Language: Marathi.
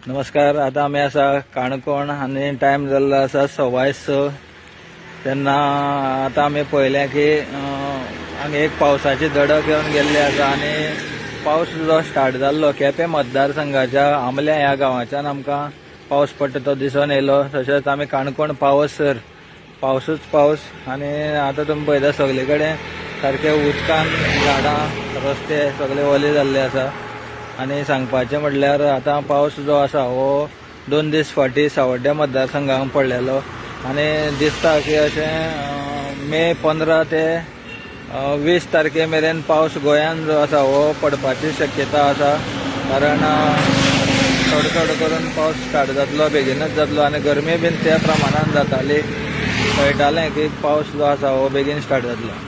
नमस्कार. आता आम्ही असा काणकोण आणि टायम जाल्लो आसा 6:15 तेन्ना आता आम्ही पळयलें की हांगा एक पावसाची दडक येवन गेल्ली आसा आणि पावस जो स्टार्ट जाल्लो केपें मतदारसंघाच्या आमल्या ह्या गांवाच्यान आमकां पावस पडटा तो दिसून येयलो. तशेंच आमी काणकोण पावसर पावसूच पावस आणि आता तुमी पळयता सगळे कडेन सारखे उदकान झाडां रस्ते सगळे ओले जाल्ले आसा. आणि सांगपाचें म्हटल्यार आता पावस जो आसा हो 2 दीस फाटीं सावड्ड्या मतदारसंघाक पडलेलो आणि दिसता की अशें मे 15 ते 20 तारखे मेरेन पावस गोंयान जो आसा हो पडपाची शक्यता आसा. कारण थोडो करून पावस स्टार्ट जातलो, बेगीनच जातलो आणि गरमी बीन त्या प्रमाणान जाताली. कळटालें की पावस जो आसा हो बेगीन स्टार्ट जातलो.